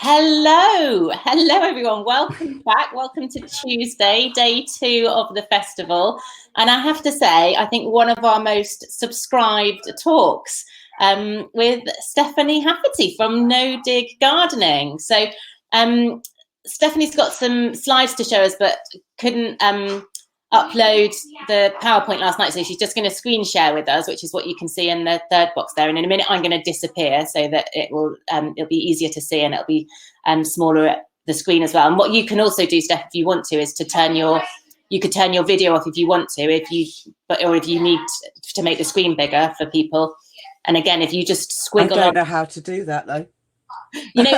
Hello everyone. Welcome back. Welcome to Tuesday, day 2 of the festival. And I have to say, I think one of our most subscribed talks with Stephanie Hafferty from No Dig Gardening. So Stephanie's got some slides to show us, but couldn't upload the PowerPoint last night, so she's just going to screen share with us, which is what you can see in the third box there. And in a minute, I'm going to disappear so that it'll be easier to see, and it'll be smaller at the screen as well. And what you can also do, Steph, if you want to, is to you could turn your video off if you want to, or if you need to make the screen bigger for people. And again, if you just squiggle, I don't know how to do that though. You know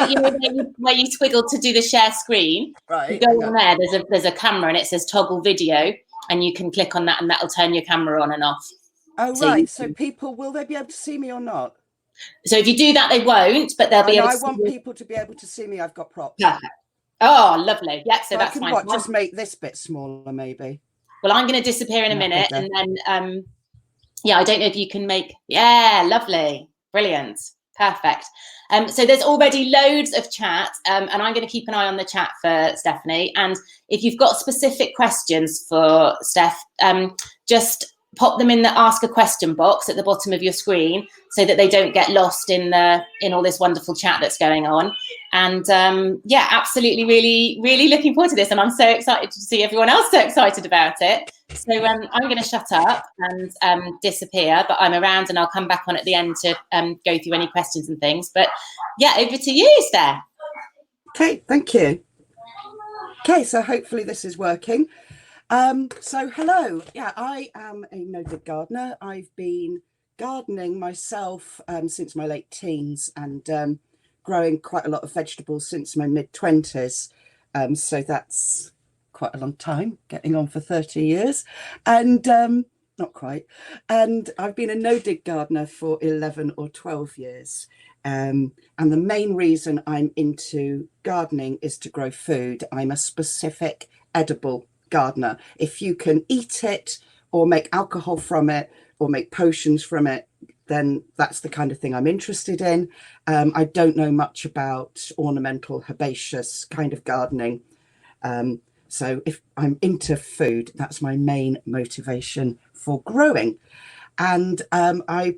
where you squiggle to do the share screen, right? You go on there. There's a camera and it says toggle video, and you can click on that, and that'll turn your camera on and off. Oh, right. So people, will they be able to see me or not? So if you do that, they won't, but they'll be able to. I want people to be able to see me. I've got props. Perfect. Oh, lovely. Yeah, so that's fine. Just make this bit smaller, maybe. Well, I'm going to disappear in a minute, and then yeah, I don't know if you can make. Yeah, lovely, brilliant. Perfect. So there's already loads of chat, and I'm going to keep an eye on the chat for Stephanie. And if you've got specific questions for Steph, just pop them in the ask a question box at the bottom of your screen so that they don't get lost in all this wonderful chat that's going on. And yeah, absolutely, really looking forward to this. And I'm so excited to see everyone else so excited about it. So I'm going to shut up and disappear, but I'm around and I'll come back on at the end to go through any questions and things. But yeah, over to you, Steph. Okay, thank you. Okay, so hopefully this is working. So hello, yeah, I am a no dig gardener. I've been gardening myself since my late teens, and growing quite a lot of vegetables since my mid-20s. So that's quite a long time, getting on for 30 years, and not quite. And I've been a no dig gardener for 11 or 12 years. And the main reason I'm into gardening is to grow food. I'm a specific edible gardener. If you can eat it or make alcohol from it or make potions from it, then that's the kind of thing I'm interested in. I don't know much about ornamental herbaceous kind of gardening. So if I'm into food, that's my main motivation for growing. And I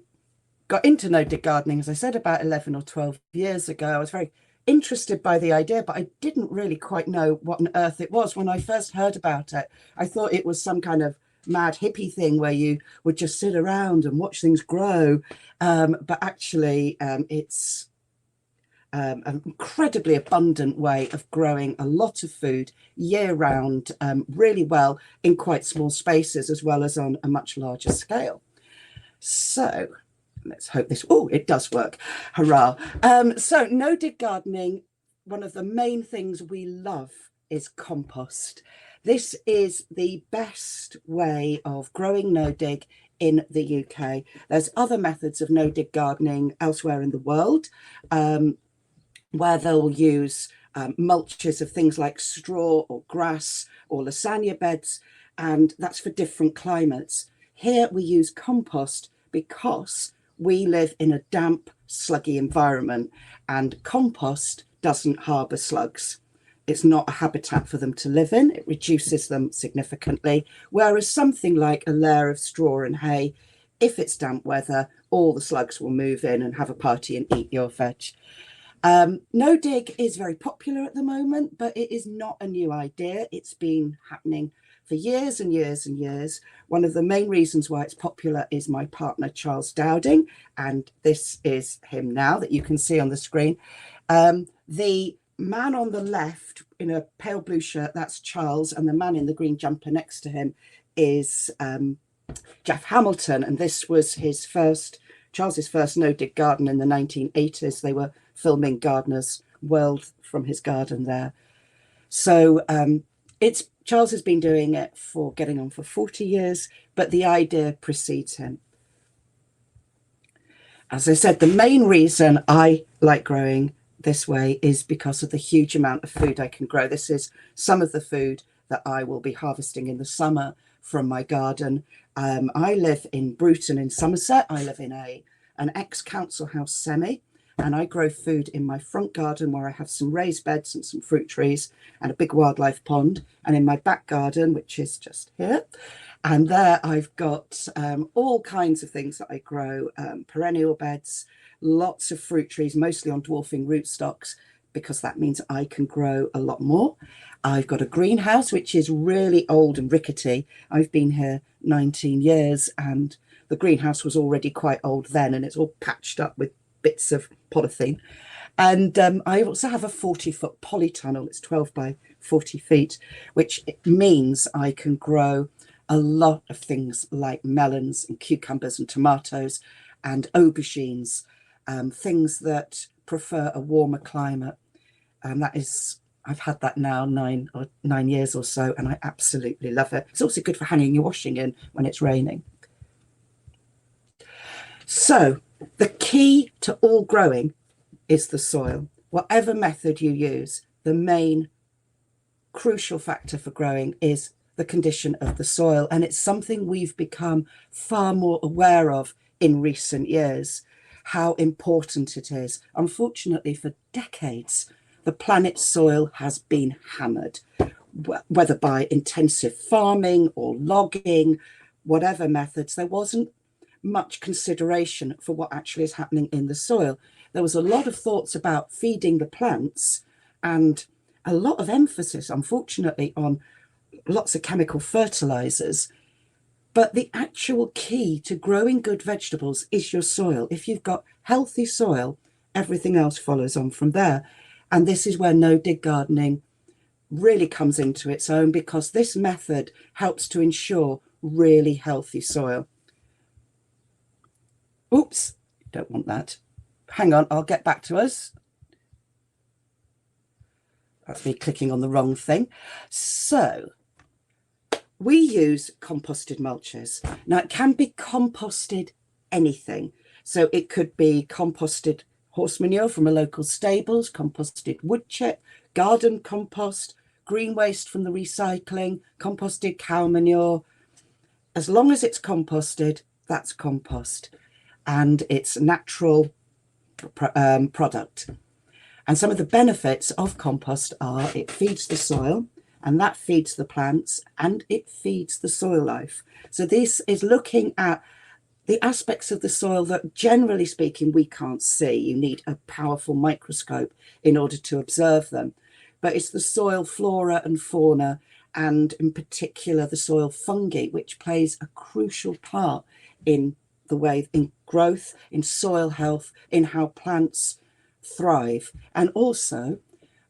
got into no dig gardening, as I said, about 11 or 12 years ago. I was very interested by the idea, but I didn't really quite know what on earth it was when I first heard about it. I thought it was some kind of mad hippie thing where you would just sit around and watch things grow, but actually it's an incredibly abundant way of growing a lot of food year round, really well in quite small spaces as well as on a much larger scale. So let's hope this, it does work. Hurrah. So no dig gardening, one of the main things we love is compost. This is the best way of growing no dig in the UK. There's other methods of no dig gardening elsewhere in the world, where they'll use mulches of things like straw or grass or lasagna beds, and that's for different climates. Here we use compost because we live in a damp, sluggy environment, and compost doesn't harbour slugs. It's not a habitat for them to live in. It reduces them significantly. Whereas something like a layer of straw and hay, if it's damp weather, all the slugs will move in and have a party and eat your veg. No dig is very popular at the moment, but it is not a new idea. It's been happening for years and years and years. One of the main reasons why it's popular is my partner, Charles Dowding, and this is him now that you can see on the screen. The man on the left in a pale blue shirt, that's Charles, and the man in the green jumper next to him is Jeff Hamilton, and this was Charles's first no-dig garden in the 1980s. They were filming Gardener's World from his garden there. So Charles has been doing it getting on for 40 years, but the idea precedes him. As I said, the main reason I like growing this way is because of the huge amount of food I can grow. This is some of the food that I will be harvesting in the summer from my garden. I live in Bruton in Somerset. I live in an ex-council house semi, and I grow food in my front garden where I have some raised beds and some fruit trees and a big wildlife pond, and in my back garden, which is just here, and there I've got all kinds of things that I grow, perennial beds, lots of fruit trees, mostly on dwarfing rootstocks, because that means I can grow a lot more. I've got a greenhouse, which is really old and rickety. I've been here 19 years and the greenhouse was already quite old then, and it's all patched up with bits of polythene. And I also have a 40-foot polytunnel. It's 12 by 40 feet, which means I can grow a lot of things like melons and cucumbers and tomatoes and aubergines, things that prefer a warmer climate. And that is, I've had that now 9 years or so, and I absolutely love it. It's also good for hanging your washing in when it's raining. So the key to all growing is the soil. Whatever method you use, the main crucial factor for growing is the condition of the soil. And it's something we've become far more aware of in recent years, how important it is. Unfortunately, for decades, the planet's soil has been hammered, whether by intensive farming or logging, whatever methods. There wasn't much consideration for what actually is happening in the soil. There was a lot of thoughts about feeding the plants and a lot of emphasis, unfortunately, on lots of chemical fertilizers. But the actual key to growing good vegetables is your soil. If you've got healthy soil, everything else follows on from there. And this is where no-dig gardening really comes into its own, because this method helps to ensure really healthy soil. Oops, don't want that. Hang on, I'll get back to us. That's me clicking on the wrong thing. So we use composted mulches. Now it can be composted anything. So it could be composted horse manure from a local stables, composted wood chip, garden compost, green waste from the recycling, composted cow manure. As long as it's composted, that's compost. And it's a natural product. And some of the benefits of compost are it feeds the soil, and that feeds the plants, and it feeds the soil life. So this is looking at the aspects of the soil that, generally speaking, we can't see. You need a powerful microscope in order to observe them. But it's the soil flora and fauna, and in particular the soil fungi, which plays a crucial part in the way, in growth, in soil health, in how plants thrive. And also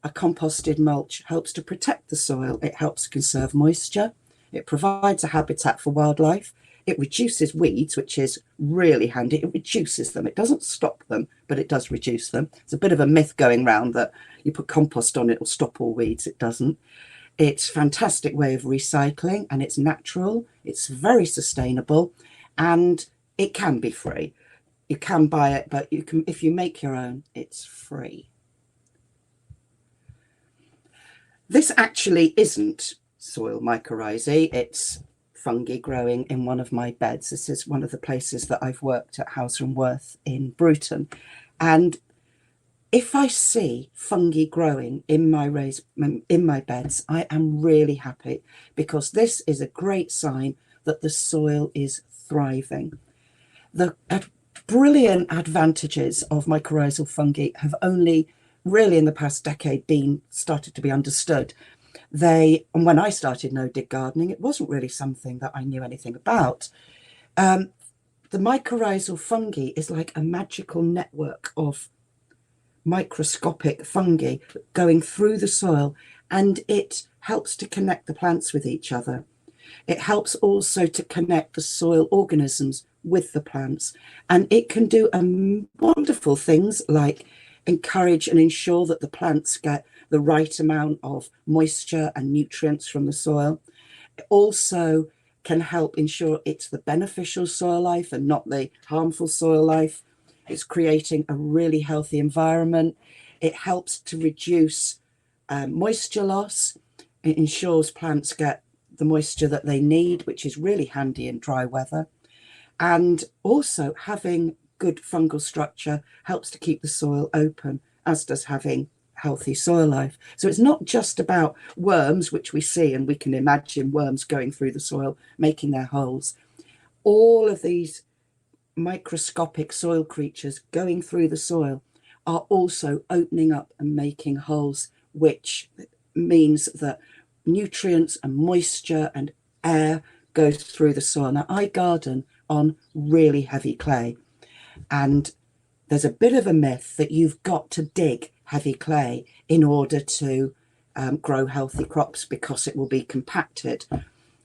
a composted mulch helps to protect the soil. It helps conserve moisture. It provides a habitat for wildlife. It reduces weeds, which is really handy. It reduces them. It doesn't stop them, but it does reduce them. It's a bit of a myth going around that you put compost on, it will stop all weeds. It doesn't. It's a fantastic way of recycling, and it's natural. It's very sustainable, and it can be free. You can buy it, but you can, if you make your own, it's free. This actually isn't soil mycorrhizae. It's fungi growing in one of my beds. This is one of the places that I've worked at Hauser and Wirth in Bruton. And if I see fungi growing in my beds, I am really happy, because this is a great sign that the soil is thriving. The brilliant advantages of mycorrhizal fungi have only really in the past decade started to be understood. And when I started no-dig gardening, it wasn't really something that I knew anything about. The mycorrhizal fungi is like a magical network of microscopic fungi going through the soil, and it helps to connect the plants with each other. It helps also to connect the soil organisms with the plants, and it can do wonderful things like encourage and ensure that the plants get the right amount of moisture and nutrients from the soil. It also can help ensure it's the beneficial soil life and not the harmful soil life. It's creating a really healthy environment. It helps to reduce moisture loss. It ensures plants get the moisture that they need, which is really handy in dry weather. And also having good fungal structure, helps to keep the soil open, as does having healthy soil life. So it's not just about worms, which we see, and we can imagine worms going through the soil, making their holes. All of these microscopic soil creatures going through the soil are also opening up and making holes, which means that nutrients and moisture and air goes through the soil. Now, I garden on really heavy clay, and there's a bit of a myth that you've got to dig heavy clay in order to grow healthy crops because it will be compacted.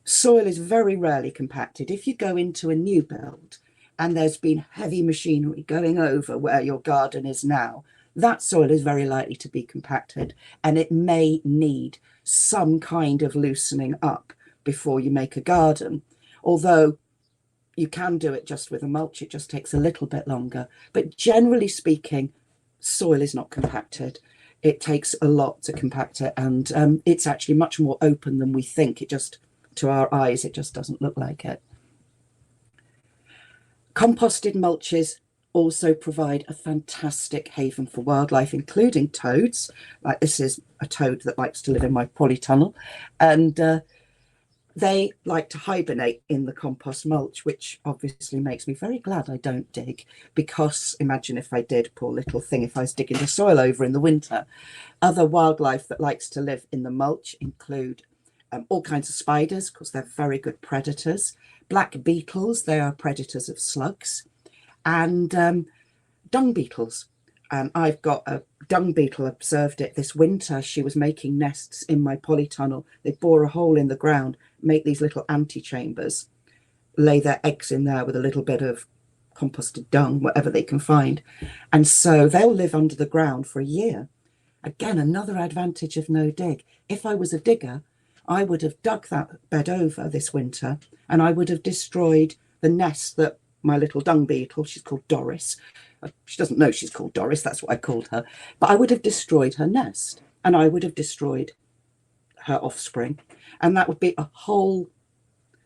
Soil is very rarely compacted. If you go into a new build and there's been heavy machinery going over where your garden is now, that soil is very likely to be compacted, and it may need some kind of loosening up before you make a garden. Although you can do it just with a mulch, it just takes a little bit longer. But generally speaking, soil is not compacted. It takes a lot to compact it, and it's actually much more open than we think. It just, to our eyes, it just doesn't look like it. Composted mulches also provide a fantastic haven for wildlife, including toads. Like, this is a toad that likes to live in my polytunnel, and they like to hibernate in the compost mulch, which obviously makes me very glad I don't dig, because imagine if I did, poor little thing, if I was digging the soil over in the winter. Other wildlife that likes to live in the mulch include all kinds of spiders, because they're very good predators, black beetles, they are predators of slugs, and dung beetles. I've got a dung beetle, observed it this winter. She was making nests in my polytunnel. They bore a hole in the ground, make these little antechambers, lay their eggs in there with a little bit of composted dung, whatever they can find. And so they'll live under the ground for a year. Again, another advantage of no dig. If I was a digger, I would have dug that bed over this winter, and I would have destroyed the nest that my little dung beetle, she's called Doris. She doesn't know she's called Doris, that's what I called her. But I would have destroyed her nest, and I would have destroyed her offspring. And that would be a whole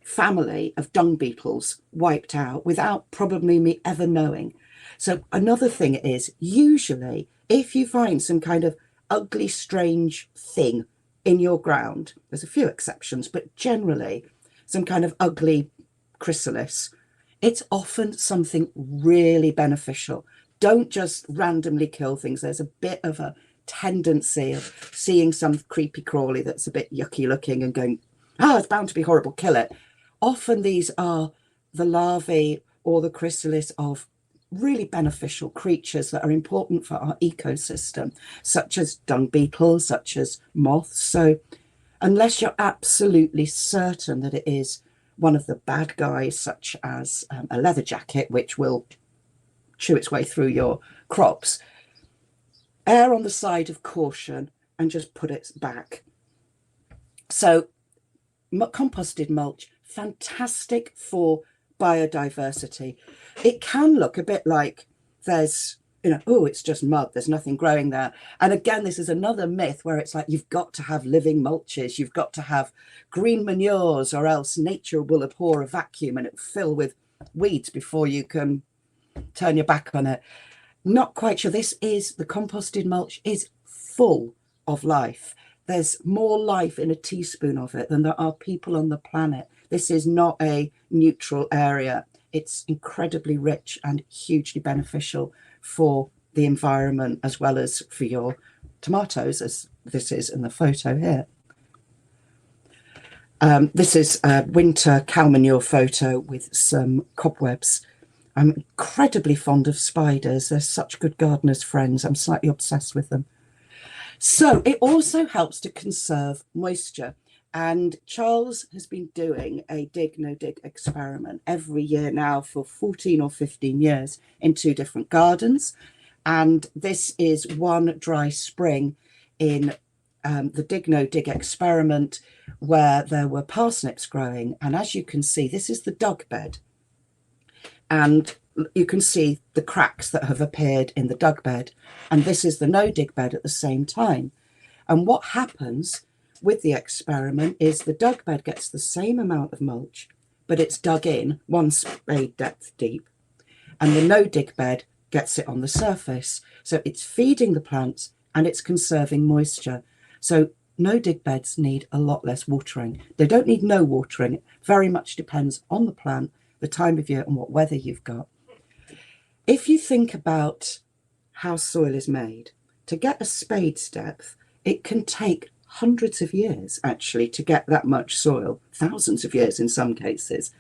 family of dung beetles wiped out without probably me ever knowing. So another thing is, usually if you find some kind of ugly, strange thing in your ground, there's a few exceptions, but generally some kind of ugly chrysalis, it's often something really beneficial. Don't just randomly kill things. There's a bit of a tendency of seeing some creepy crawly that's a bit yucky looking and going, it's bound to be horrible, kill it. Often these are the larvae or the chrysalis of really beneficial creatures that are important for our ecosystem, such as dung beetles, such as moths. So unless you're absolutely certain that it is one of the bad guys, such as a leather jacket, which will chew its way through your crops, err on the side of caution and just put it back. So composted mulch, fantastic for biodiversity. It can look a bit like there's, it's just mud, there's nothing growing there. And again, this is another myth where it's like, you've got to have living mulches, you've got to have green manures, or else nature will abhor a vacuum and it'll fill with weeds before you can turn your back on it. Not quite sure. The composted mulch is full of life. There's more life in a teaspoon of it than there are people on the planet. This is not a neutral area. It's incredibly rich and hugely beneficial for the environment, as well as for your tomatoes, as this is in the photo here. This is a winter cow manure photo with some cobwebs. I'm incredibly fond of spiders. They're such good gardeners' friends. I'm slightly obsessed with them. So it also helps to conserve moisture. And Charles has been doing a dig, no dig experiment every year now for 14 or 15 years in 2 different gardens. And this is one dry spring in the dig, no dig experiment where there were parsnips growing. And as you can see, this is the dug bed. And you can see the cracks that have appeared in the dug bed. And this is the no dig bed at the same time. And what happens with the experiment is the dug bed gets the same amount of mulch, but it's dug in 1 spade depth deep. and the no-dig bed gets it on the surface. So it's feeding the plants and it's conserving moisture. So no-dig beds need a lot less watering. They don't need no watering. It very much depends on the plant, the time of year, and what weather you've got. If you think about how soil is made, to get a spade's depth, it can take hundreds of years actually to get that much soil, thousands of years in some cases.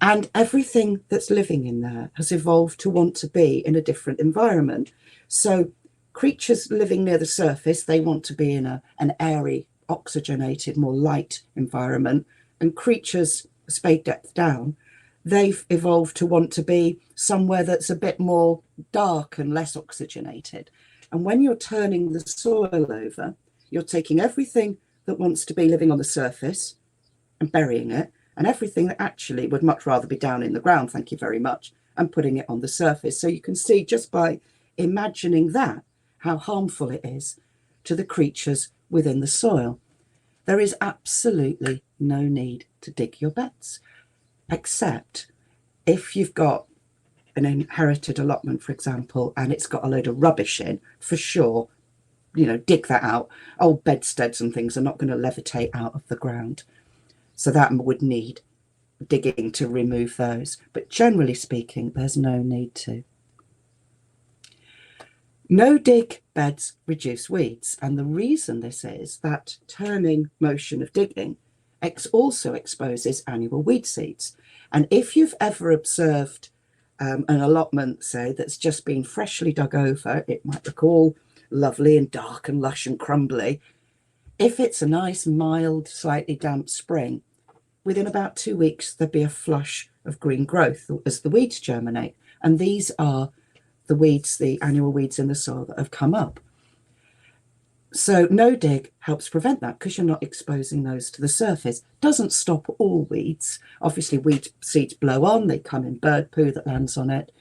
And everything that's living in there has evolved to want to be in a different environment. So creatures living near the surface, they want to be in an airy, oxygenated, more light environment. And creatures spade depth down, they've evolved to want to be somewhere that's a bit more dark and less oxygenated. And when you're turning the soil over, you're taking everything that wants to be living on the surface and burying it, and everything that actually would much rather be down in the ground, thank you very much, and putting it on the surface. So you can see just by imagining that, how harmful it is to the creatures within the soil. There is absolutely no need to dig your beds, except if you've got an inherited allotment, for example, and it's got a load of rubbish in, for sure, you know, dig that out. Old bedsteads and things are not going to levitate out of the ground. So that would need digging to remove those. But generally speaking, there's no need to. No dig beds reduce weeds. And the reason this is that turning motion of digging also exposes annual weed seeds. And if you've ever observed an allotment, say, that's just been freshly dug over, it might look all lovely and dark and lush and crumbly. If it's a nice, mild, slightly damp spring, within about 2 weeks, there'll be a flush of green growth as the weeds germinate. And these are the weeds, the annual weeds in the soil that have come up. So no dig helps prevent that because you're not exposing those to the surface. Doesn't stop all weeds. Obviously, weed seeds blow on, they come in bird poo that lands on it.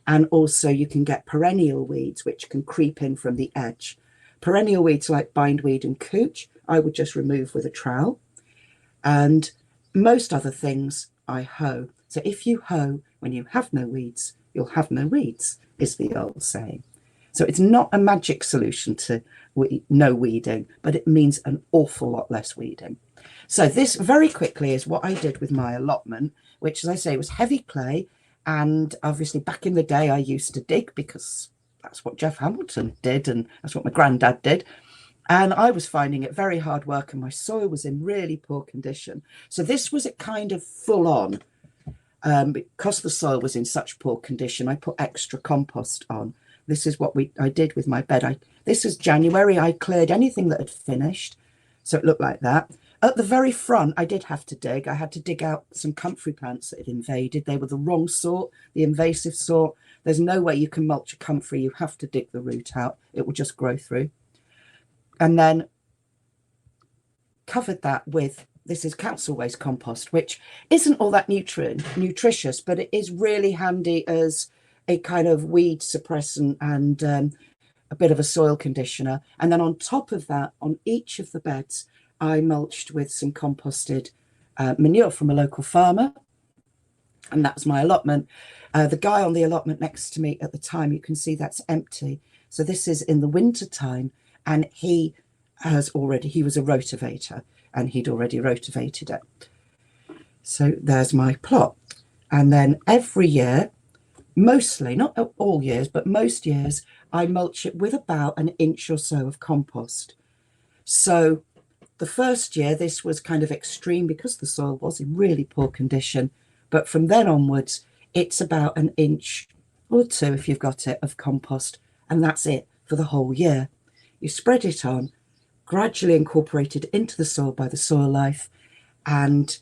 And also you can get perennial weeds, which can creep in from the edge. Perennial weeds like bindweed and couch, I would just remove with a trowel. And most other things I hoe. So if you hoe when you have no weeds, you'll have no weeds, is the old saying. So it's not a magic solution to no weeding, but it means an awful lot less weeding. So this very quickly is what I did with my allotment, which, as I say, was heavy clay. And obviously back in the day, I used to dig because that's what Jeff Hamilton did. And that's what my granddad did. And I was finding it very hard work and my soil was in really poor condition. So this was a kind of full on, because the soil was in such poor condition, I put extra compost on. This is what I did with my bed. This is January. I cleared anything that had finished. So it looked like that. At the very front, I did have to dig. I had to dig out some comfrey plants that had invaded. They were the wrong sort, the invasive sort. There's no way you can mulch a comfrey. You have to dig the root out. It will just grow through. And then covered that with, this is council waste compost, which isn't all that nutritious, but it is really handy as a kind of weed suppressant and a bit of a soil conditioner. And then on top of that, on each of the beds, I mulched with some composted manure from a local farmer. And that was my allotment. The guy on the allotment next to me at the time, you can see that's empty. So this is in the winter time. And he was a rotavator and he'd already rotivated it. So there's my plot. And then every year, mostly, not all years, but most years, I mulch it with about an inch or so of compost. So the first year, this was kind of extreme because the soil was in really poor condition. But from then onwards, it's about an inch or two, if you've got it, of compost. And that's it for the whole year. You spread it on, gradually incorporate it into the soil by the soil life, and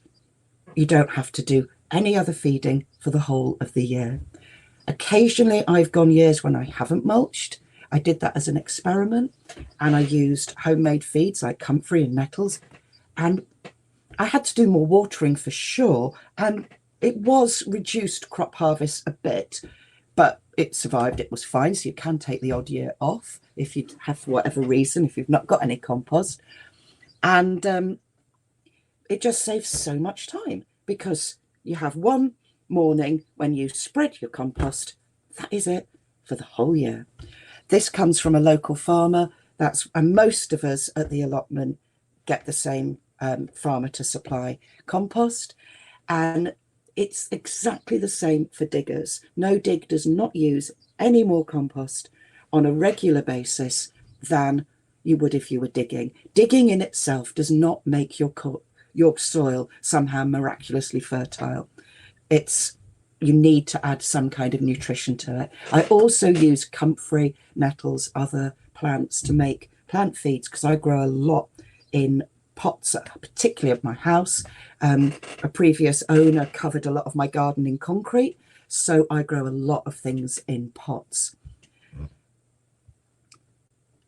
you don't have to do any other feeding for the whole of the year. Occasionally, I've gone years when I haven't mulched. I did that as an experiment, and I used homemade feeds like comfrey and nettles, and I had to do more watering for sure, and it was reduced crop harvest a bit, but it survived. It was fine. So you can take the odd year off if you have, for whatever reason, if you've not got any compost. And it just saves so much time because you have one morning when you spread your compost, that is it for the whole year. This comes from a local farmer. And most of us at the allotment get the same farmer to supply compost. And it's exactly the same for diggers. No dig does not use any more compost on a regular basis than you would if you were digging. Digging in itself does not make your soil somehow miraculously fertile. You need to add some kind of nutrition to it. I also use comfrey, nettles, other plants to make plant feeds, because I grow a lot in pots, particularly at my house. A previous owner covered a lot of my garden in concrete, so I grow a lot of things in pots.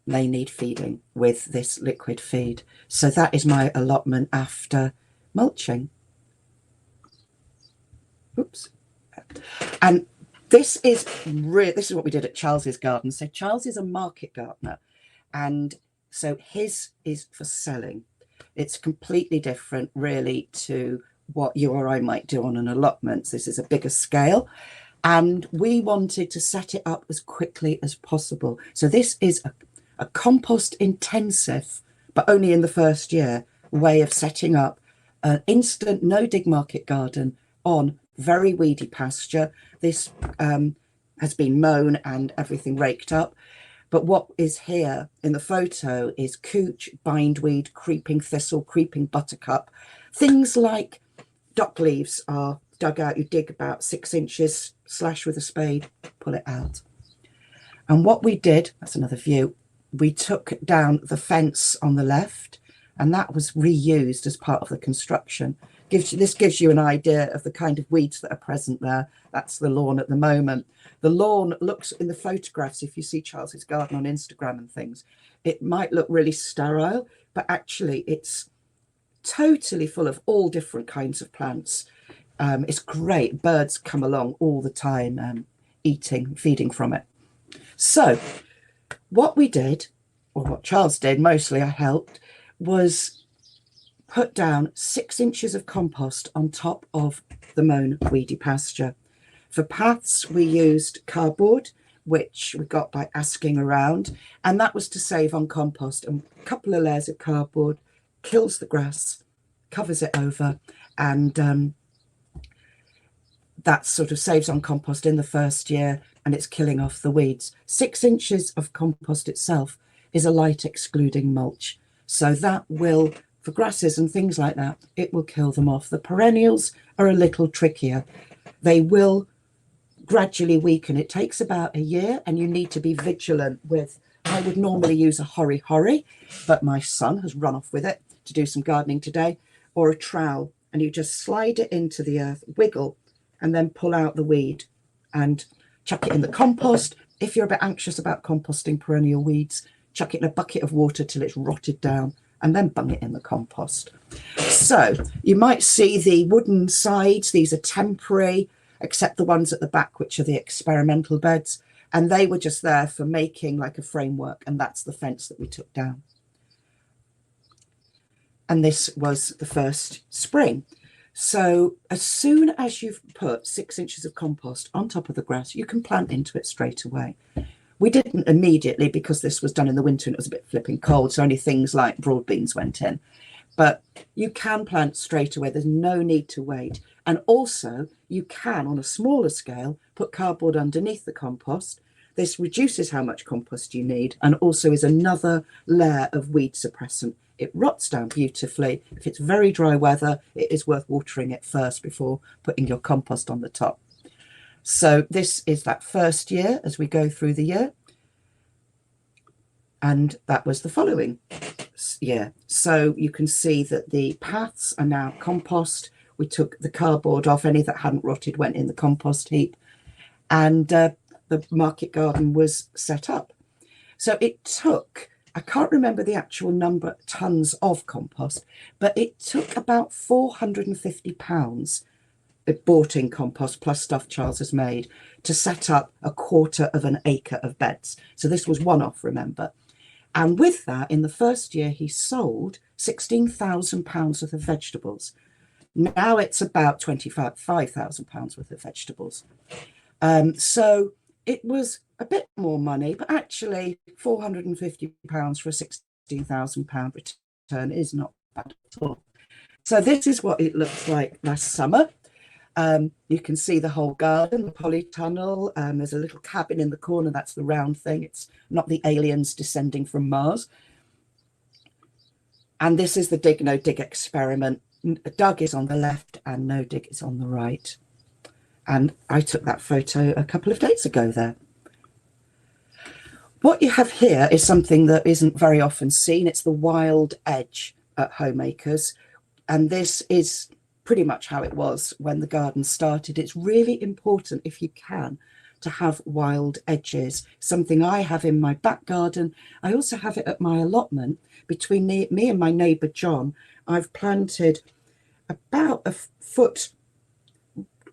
They need feeding with this liquid feed. So that is my allotment after mulching. Oops. And this is what we did at Charles's garden. So Charles is a market gardener, and so his is for selling. It's completely different really to what you or I might do on an allotment. This is a bigger scale, and we wanted to set it up as quickly as possible. So this is a compost intensive, but only in the first year, way of setting up an instant no dig market garden on very weedy pasture. This has been mown and everything raked up. But what is here in the photo is cooch, bindweed, creeping thistle, creeping buttercup. Things like dock leaves are dug out. You dig about 6 inches, slash with a spade, pull it out. And what we did, that's another view, we took down the fence on the left, and that was reused as part of the construction. This gives you an idea of the kind of weeds that are present there. That's the lawn at the moment. The lawn looks, in the photographs, if you see Charles's garden on Instagram and things, it might look really sterile, but actually it's totally full of all different kinds of plants. It's great. Birds come along all the time, feeding from it. So what we did, or what Charles did, mostly I helped, was put down 6 inches of compost on top of the mown weedy pasture. For paths, we used cardboard, which we got by asking around, and that was to save on compost. And a couple of layers of cardboard kills the grass, covers it over, and that sort of saves on compost in the first year, and it's killing off the weeds. 6 inches of compost itself is a light excluding mulch. So that will, for grasses and things like that, it will kill them off. The perennials are a little trickier. They will gradually weaken. It takes about a year, and you need to be vigilant with, I would normally use a hori, but my son has run off with it to do some gardening today, or a trowel, and you just slide it into the earth, wiggle, and then pull out the weed and chuck it in the compost. If you're a bit anxious about composting perennial weeds, chuck it in a bucket of water till it's rotted down, and then bung it in the compost. So you might see the wooden sides. These are temporary, except the ones at the back, which are the experimental beds. And they were just there for making like a framework. And that's the fence that we took down. And this was the first spring. So as soon as you've put 6 inches of compost on top of the grass, you can plant into it straight away. We didn't immediately, because this was done in the winter and it was a bit flipping cold, so only things like broad beans went in. But you can plant straight away. There's no need to wait. And also you can, on a smaller scale, put cardboard underneath the compost. This reduces how much compost you need, and also is another layer of weed suppressant. It rots down beautifully. If it's very dry weather, it is worth watering it first before putting your compost on the top. So this is that first year as we go through the year. And that was the following year. So you can see that the paths are now compost. We took the cardboard off. Any that hadn't rotted went in the compost heap. And the market garden was set up. So it took, I can't remember the actual number of tons of compost, but it took about £450 bought in compost plus stuff Charles has made to set up 1/4 of an acre of beds. So this was one off, remember. And with that, in the first year, he sold £16,000 worth of vegetables. Now it's about £25,000 worth of vegetables. So it was a bit more money, but actually £450 for a £16,000 return is not bad at all. So this is what it looks like last summer. You can see the whole garden, the polytunnel. There's a little cabin in the corner. That's the round thing. It's not the aliens descending from Mars. And this is the dig, no dig experiment. Doug is on the left and no dig is on the right. And I took that photo a couple of days ago there. What you have here is something that isn't very often seen. It's the wild edge at Homemakers. And this is pretty much how it was when the garden started. It's really important, if you can, to have wild edges. Something I have in my back garden. I also have it at my allotment. Between me and my neighbour John, I've planted about a foot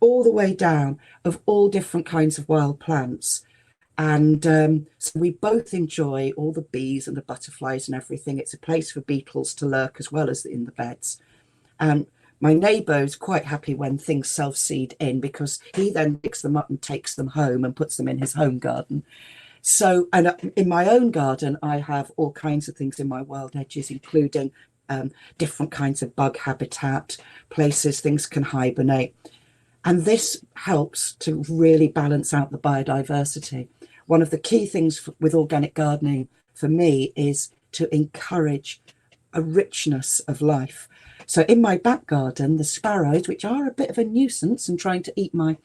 all the way down of all different kinds of wild plants. And so we both enjoy all the bees and the butterflies and everything. It's a place for beetles to lurk as well as in the beds. And my neighbour is quite happy when things self-seed in, because he then picks them up and takes them home and puts them in his home garden. So, and in my own garden, I have all kinds of things in my wild edges, including different kinds of bug habitat, places things can hibernate. And this helps to really balance out the biodiversity. One of the key things with organic gardening for me is to encourage a richness of life. So in my back garden, the sparrows, which are a bit of a nuisance and trying to eat my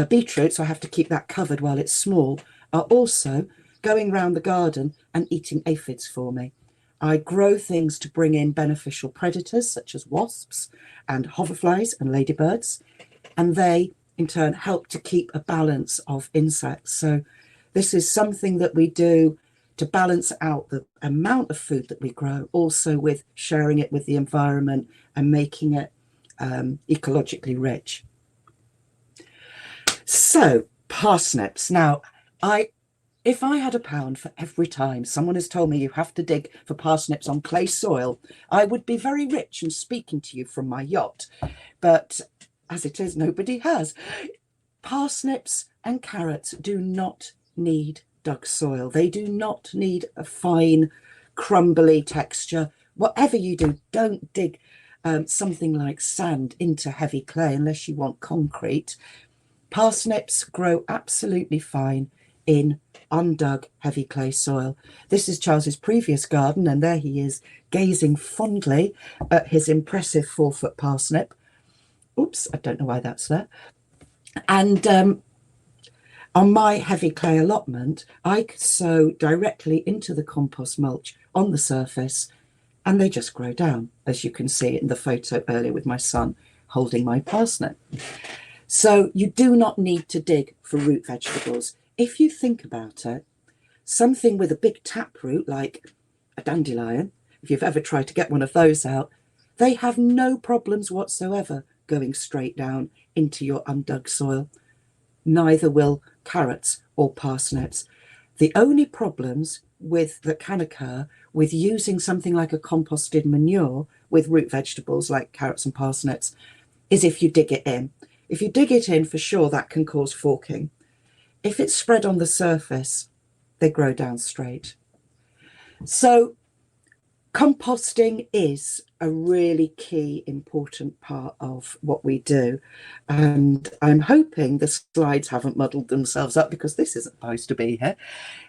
beetroot, so I have to keep that covered while it's small, are also going around the garden and eating aphids for me. I grow things to bring in beneficial predators such as wasps and hoverflies and ladybirds, and they in turn help to keep a balance of insects. So this is something that we do to balance out the amount of food that we grow, also with sharing it with the environment and making it ecologically rich. So parsnips. Now, if I had £1 for every time someone has told me you have to dig for parsnips on clay soil, I would be very rich and speaking to you from my yacht. But as it is, nobody has. Parsnips and carrots do not need dug soil. They do not need a fine, crumbly texture. Whatever you do, don't dig something like sand into heavy clay unless you want concrete. Parsnips grow absolutely fine in undug heavy clay soil. This is Charles's previous garden, and there he is gazing fondly at his impressive 4-foot parsnip. Oops, I don't know why that's there. And on my heavy clay allotment, I could sow directly into the compost mulch on the surface, and they just grow down, as you can see in the photo earlier with my son holding my parsnip. So you do not need to dig for root vegetables. If you think about it, something with a big taproot like a dandelion, if you've ever tried to get one of those out, they have no problems whatsoever going straight down into your undug soil. Neither will carrots or parsnips. The only problems that can occur with using something like a composted manure with root vegetables like carrots and parsnips is if you dig it in. If you dig it in, for sure, that can cause forking. If it's spread on the surface, they grow down straight. So composting is a really key, important part of what we do. And I'm hoping the slides haven't muddled themselves up, because this isn't supposed to be here.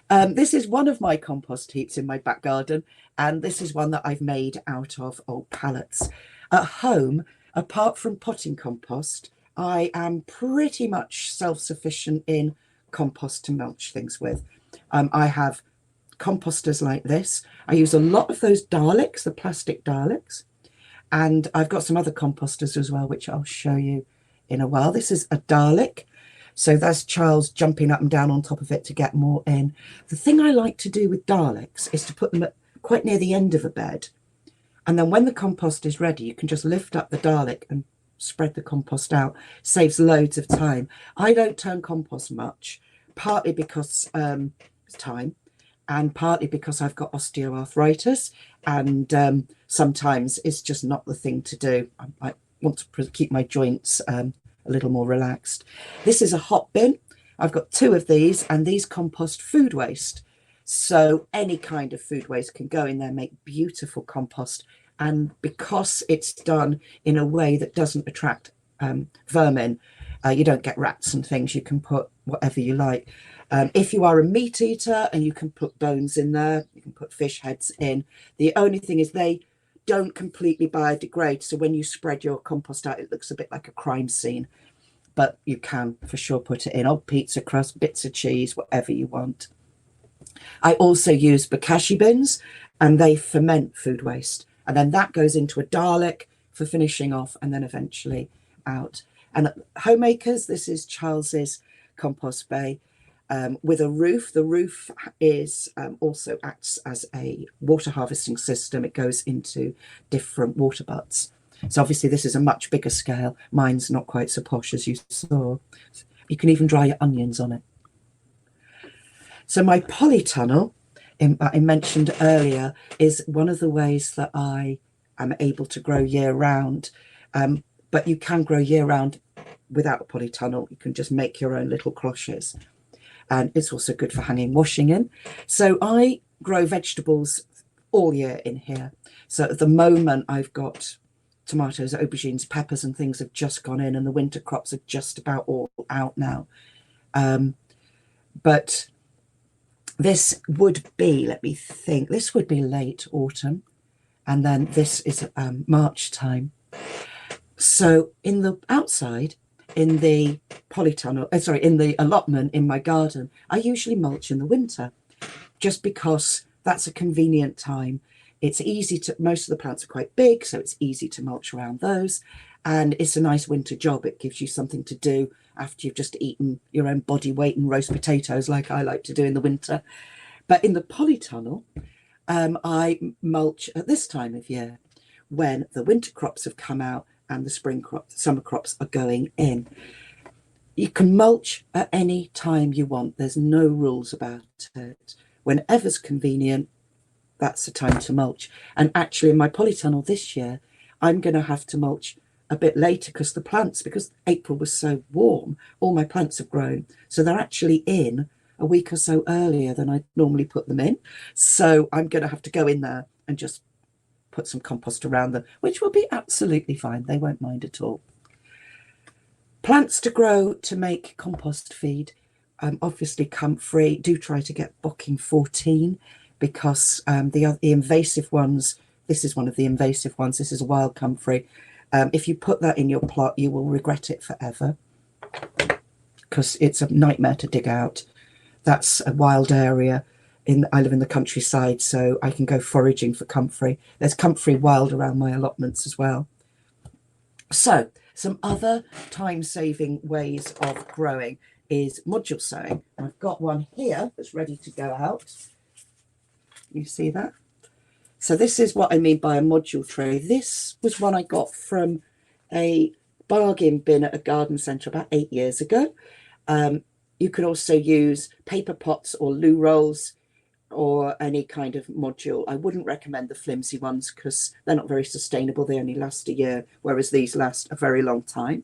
This is one of my compost heaps in my back garden, and this is one that I've made out of old pallets. At home, apart from potting compost, I am pretty much self-sufficient in compost to mulch things with. I have composters like this. I use a lot of those Daleks, the plastic Daleks, and I've got some other composters as well, which I'll show you in a while. This is a Dalek, so that's Charles jumping up and down on top of it to get more in. The thing I like to do with Daleks is to put them quite near the end of a bed, and then when the compost is ready, you can just lift up the Dalek and spread the compost out. Saves loads of time. I don't turn compost much, partly because it's time, and partly because I've got osteoarthritis, and sometimes it's just not the thing to do. want to keep my joints a little more relaxed. This is a hot bin. I've got 2 of these, and these compost food waste. So any kind of food waste can go in there, make beautiful compost. And because it's done in a way that doesn't attract vermin, you don't get rats and things. You can put whatever you like. If you are a meat eater, and you can put bones in there, you can put fish heads in. The only thing is they don't completely biodegrade. So when you spread your compost out, it looks a bit like a crime scene. But you can for sure put it in old pizza crust, bits of cheese, whatever you want. I also use bokashi bins, and they ferment food waste. And then that goes into a Dalek for finishing off, and then eventually out. And at Homemakers, this is Charles's compost bay with a roof. The roof is also acts as a water harvesting system. It goes into different water butts. So obviously this is a much bigger scale. Mine's not quite so posh as you saw. You can even dry your onions on it. So my polytunnel, I mentioned earlier, is one of the ways that I am able to grow year round. But you can grow year round without a polytunnel. You can just make your own little cloches. And it's also good for hanging washing in. So I grow vegetables all year in here. So at the moment I've got tomatoes, aubergines, peppers and things have just gone in, and the winter crops are just about all out now. But this would be, let me think, this would be late autumn, and then this is March time. So in the outside, in the polytunnel, in the allotment in my garden, I usually mulch in the winter, just because that's a convenient time. It's easy to, most of the plants are quite big, so it's easy to mulch around those. And it's a nice winter job. It gives you something to do after you've just eaten your own body weight in roast potatoes, like I like to do in the winter. But in the polytunnel, I mulch at this time of year, when the winter crops have come out and the spring crops, summer crops are going in. You can mulch at any time you want. There's no rules about it. Whenever's convenient, that's the time to mulch. And actually in my polytunnel this year, I'm going to have to mulch a bit later because April was so warm, all my plants have grown. So they're actually in a week or so earlier than I normally put them in. So I'm going to have to go in there and just put some compost around them, which will be absolutely fine. They won't mind at all. Plants to grow to make compost feed, obviously comfrey. Do try to get Bocking 14, because the invasive ones, this is one of the invasive ones, this is a wild comfrey. If you put that in your plot, you will regret it forever, because it's a nightmare to dig out. That's a wild area. I live in the countryside, so I can go foraging for comfrey. There's comfrey wild around my allotments as well. So some other time-saving ways of growing is module sowing. I've got one here that's ready to go out. You see that? So this is what I mean by a module tray. This was one I got from a bargain bin at a garden centre about 8 years ago. You could also use paper pots or loo rolls or any kind of module. I wouldn't recommend the flimsy ones because they're not very sustainable. They only last a year, whereas these last a very long time.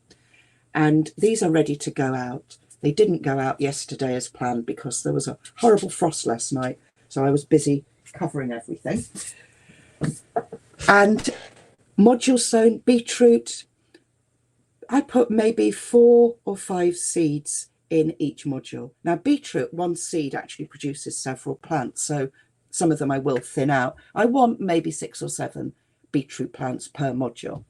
And these are ready to go out. They didn't go out yesterday as planned because there was a horrible frost last night. So I was busy covering everything. And module sown beetroot, I put maybe 4 or 5 seeds in each module. Now beetroot, one seed actually produces several plants, so some of them I will thin out. I want maybe 6 or 7 beetroot plants per module.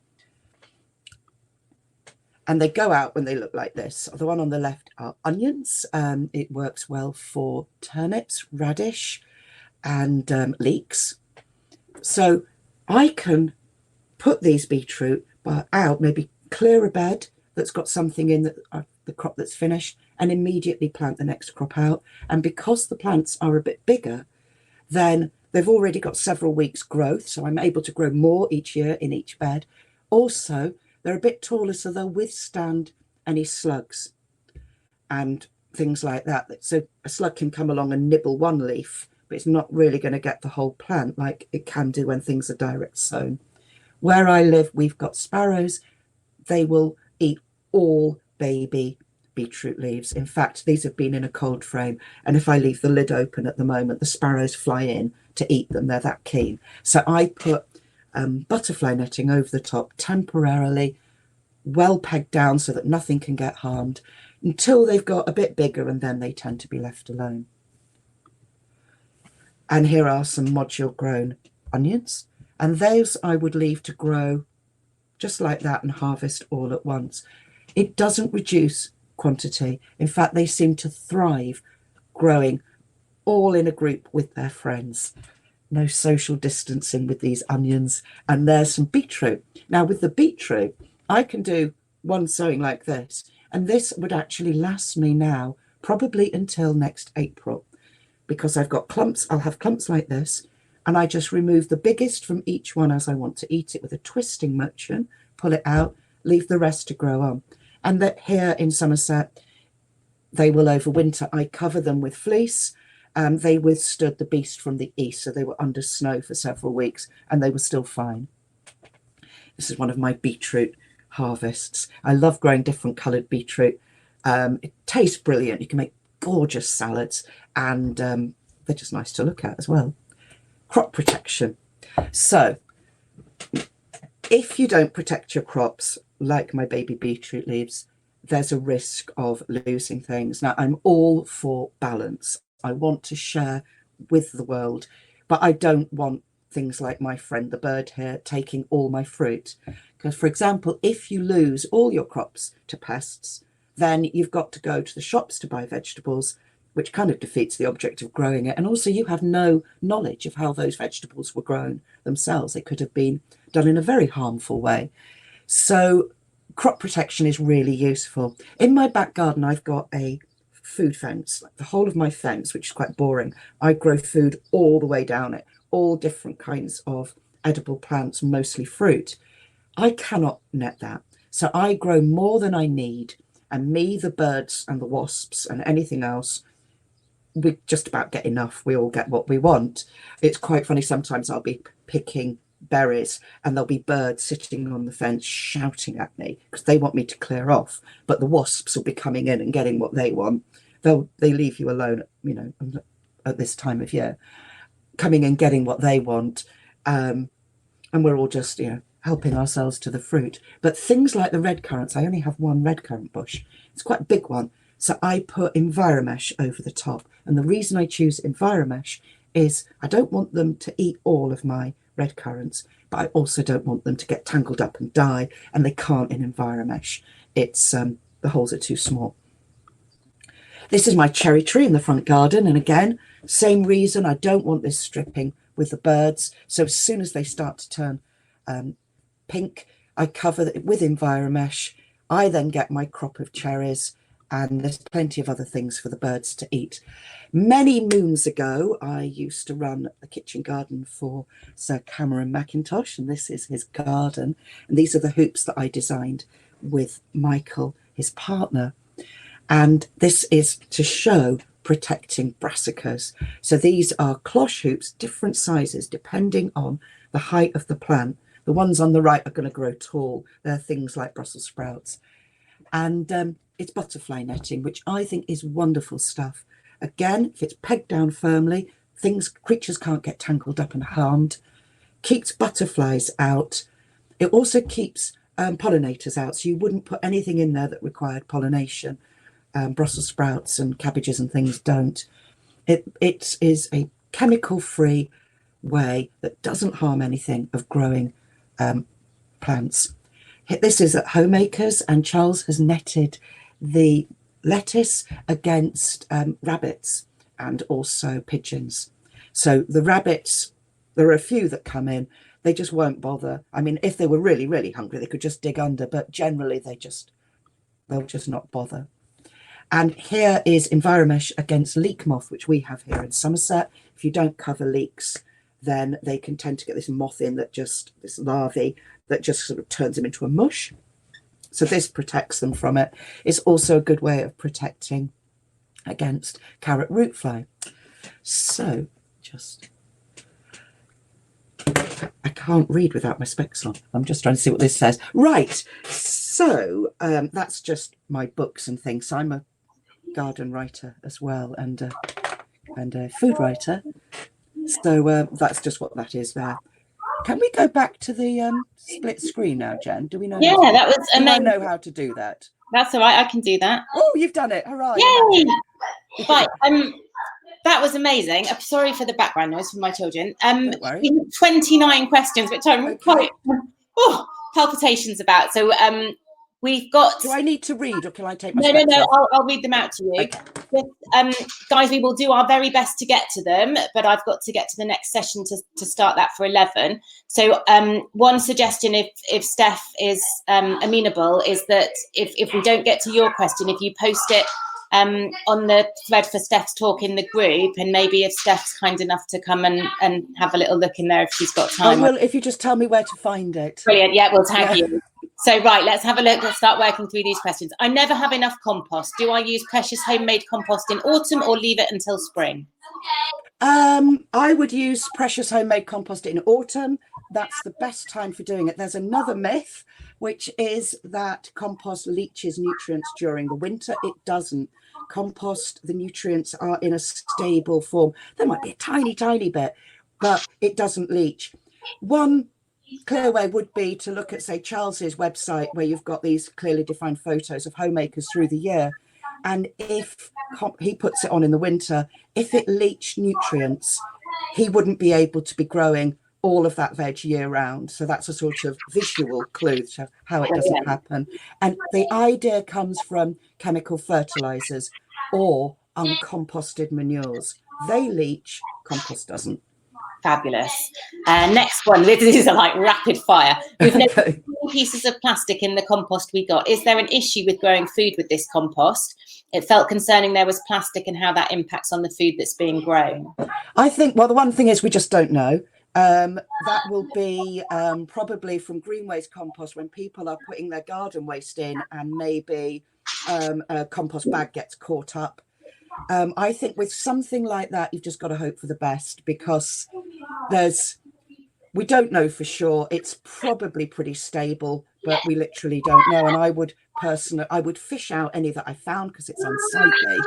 And they go out when they look like this. The one on the left are onions. It works well for turnips, radish, and leeks. So I can put these beetroot out, maybe clear a bed that's got something in the crop that's finished, and immediately plant the next crop out. And because the plants are a bit bigger, then they've already got several weeks growth, so I'm able to grow more each year in each bed. Also, they're a bit taller, so they'll withstand any slugs and things like that. So a slug can come along and nibble one leaf, but it's not really going to get the whole plant like it can do when things are direct sown. Where I live, we've got sparrows they will eat all baby beetroot leaves. In fact, these have been in a cold frame, and if I leave the lid open at the moment, the sparrows fly in to eat them. They're that keen. So I put butterfly netting over the top temporarily, well pegged down so that nothing can get harmed, until they've got a bit bigger, and then they tend to be left alone. And here are some module grown onions, and those I would leave to grow just like that and harvest all at once. It doesn't reduce quantity. In fact, they seem to thrive growing all in a group with their friends. No social distancing with these onions. And there's some beetroot. Now with the beetroot, I can do one sowing like this, and this would actually last me now probably until next April, because I've got clumps. I'll have clumps like this, and I just remove the biggest from each one as I want to eat it with a twisting motion, pull it out, leave the rest to grow on. And that here in Somerset, they will overwinter. I cover them with fleece. They withstood the beast from the east, so they were under snow for several weeks, and they were still fine. This is one of my beetroot harvests. I love growing different coloured beetroot. It tastes brilliant. You can make gorgeous salads, and they're just nice to look at as well. Crop protection. So if you don't protect your crops, like my baby beetroot leaves, there's a risk of losing things. Now, I'm all for balance. I want to share with the world, but I don't want things like my friend the bird here taking all my fruit. Because, for example, if you lose all your crops to pests, then you've got to go to the shops to buy vegetables, which kind of defeats the object of growing it. And also you have no knowledge of how those vegetables were grown themselves. They could have been done in a very harmful way. So crop protection is really useful. In my back garden, I've got a food fence, like the whole of my fence, which is quite boring. I grow food all the way down it, all different kinds of edible plants, mostly fruit. I cannot net that. So I grow more than I need, and me, the birds and the wasps and anything else, we just about get enough. We all get what we want. It's quite funny. Sometimes I'll be picking berries and there'll be birds sitting on the fence shouting at me because they want me to clear off, but the wasps will be coming in and getting what they want. They leave you alone, you know, at this time of year, coming and getting what they want, and we're all just, you know, helping ourselves to the fruit. But things like the red currants, I only have one red currant bush. It's quite a big one, so I put Enviromesh over the top. And the reason I choose Enviromesh is I don't want them to eat all of my red currants, but I also don't want them to get tangled up and die, and they can't in Enviromesh. It's the holes are too small. This is my cherry tree in the front garden, and again, same reason. I don't want this stripping with the birds. So as soon as they start to turn pink, I cover it with Enviromesh. I then get my crop of cherries, and there's plenty of other things for the birds to eat. Many moons ago, I used to run a kitchen garden for Sir Cameron Macintosh, and this is his garden. And these are the hoops that I designed with Michael, his partner. And this is to show protecting brassicas. So these are cloche hoops, different sizes, depending on the height of the plant. The ones on the right are going to grow tall. They're things like Brussels sprouts. And it's butterfly netting, which I think is wonderful stuff. Again, if it's pegged down firmly, creatures can't get tangled up and harmed. Keeps butterflies out. It also keeps pollinators out, so you wouldn't put anything in there that required pollination. Brussels sprouts and cabbages and things don't. It is a chemical-free way that doesn't harm anything of growing plants. This is at Homemakers, and Charles has netted the lettuce against rabbits and also pigeons. So the rabbits, there are a few that come in, they just won't bother. I mean, if they were really, really hungry, they could just dig under, but generally they'll just not bother. And here is Enviromesh against leek moth, which we have here in Somerset. If you don't cover leeks, then they can tend to get this moth in that just, this larvae that just sort of turns them into a mush. So this protects them from it. It's also a good way of protecting against carrot root fly. So I can't read without my specs on. I'm just trying to see what this says. Right. So that's just my books and things. I'm a garden writer as well, and a food writer. So that's just what that is there. Can we go back to the split screen now, Jen? Do we know? Yeah, that was amazing. Do I know how to do that? That's all right. I can do that. Oh, you've done it! Hurrah! Yay! Right. That was amazing. I'm sorry for the background noise from my children. Don't worry. 29 questions, which I'm quite palpitations about. So we've got. Do I need to read, or can I take my? No. I'll read them out to you. Okay. Guys, we will do our very best to get to them, but I've got to get to the next session to start that for 11. So one suggestion, if Steph is amenable, is that if we don't get to your question, if you post it on the thread for Steph's talk in the group, and maybe if Steph's kind enough to come and have a little look in there if she's got time. I will, if you just tell me where to find it. Brilliant. Yeah, we'll tag you. So, right, let's have a look. Let's start working through these questions. I never have enough compost. Do I use precious homemade compost in autumn or leave it until spring? I would use precious homemade compost in autumn. That's the best time for doing it. There's another myth, which is that compost leaches nutrients during the winter. It doesn't. Compost, the nutrients are in a stable form. There might be a tiny, tiny bit, but it doesn't leach. One clear way would be to look at, say, Charles's website, where you've got these clearly defined photos of homemakers through the year. And if he puts it on in the winter, if it leached nutrients, he wouldn't be able to be growing all of that veg year round. So that's a sort of visual clue to how it doesn't happen. And the idea comes from chemical fertilizers or uncomposted manures. They leach, compost doesn't. Fabulous. Next one. These are like rapid fire. We've never pieces of plastic in the compost we got. Is there an issue with growing food with this compost? It felt concerning there was plastic and how that impacts on the food that's being grown. I think, well, the one thing is we just don't know. That will be probably from green waste compost, when people are putting their garden waste in and maybe a compost bag gets caught up. I think with something like that, you've just got to hope for the best, because we don't know for sure. It's probably pretty stable, but we literally don't know. And I would fish out any that I found because it's unsightly,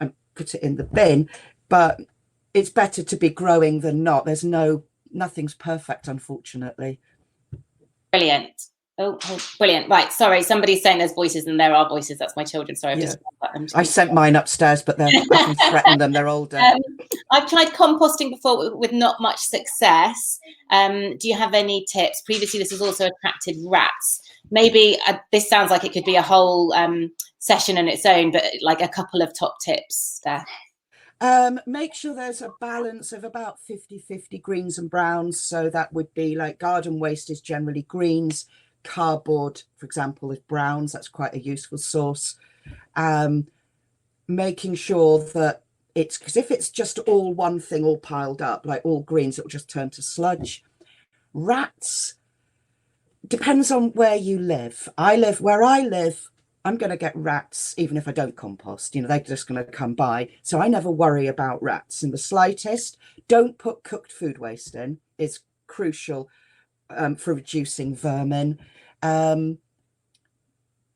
and put it in the bin. But it's better to be growing than not. Nothing's perfect, unfortunately. Brilliant. Oh, brilliant. Right. Sorry. Somebody's saying there's voices, and there are voices. That's my children. Sorry. I sent mine upstairs, but I can threaten them. They're older. I've tried composting before with not much success. Do you have any tips? Previously, this has also attracted rats. Maybe this sounds like it could be a whole session on its own, but like a couple of top tips there. Make sure there's a balance of about 50-50 greens and browns. So that would be like garden waste is generally greens. Cardboard, for example, is browns. That's quite a useful source. Making sure that because if it's just all one thing all piled up, like all greens, it will just turn to sludge. Rats, depends on where you live. Where I live, I'm going to get rats even if I don't compost. They're just going to come by. So I never worry about rats in the slightest. Don't put cooked food waste in. It's crucial for reducing vermin.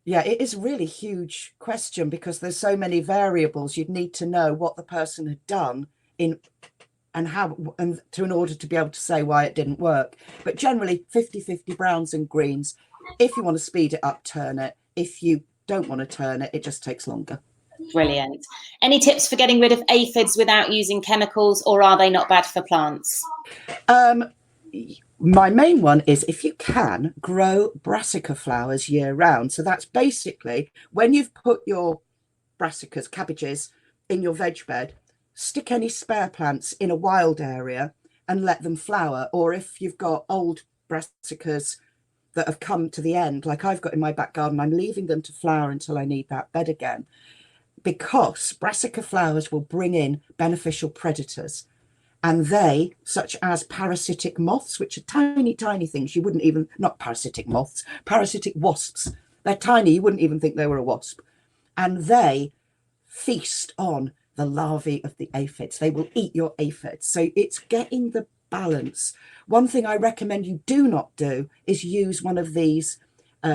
It is a really huge question, because there's so many variables. You'd need to know what the person had done in order to be able to say why it didn't work. But generally 50-50 browns and greens. If you want to speed it up, turn it. If you don't want to turn it, it just takes longer. Brilliant. Any tips for getting rid of aphids without using chemicals, or are they not bad for plants? My main one is, if you can, grow brassica flowers year round. So that's basically when you've put your brassicas, cabbages, in your veg bed, stick any spare plants in a wild area and let them flower. Or if you've got old brassicas that have come to the end, like I've got in my back garden, I'm leaving them to flower until I need that bed again, because brassica flowers will bring in beneficial predators. And they, such as parasitic moths, which are tiny, tiny things, you wouldn't even, not parasitic moths, parasitic wasps. They're tiny, you wouldn't even think they were a wasp. And they feast on the larvae of the aphids. They will eat your aphids. So it's getting the balance. One thing I recommend you do not do is use one of these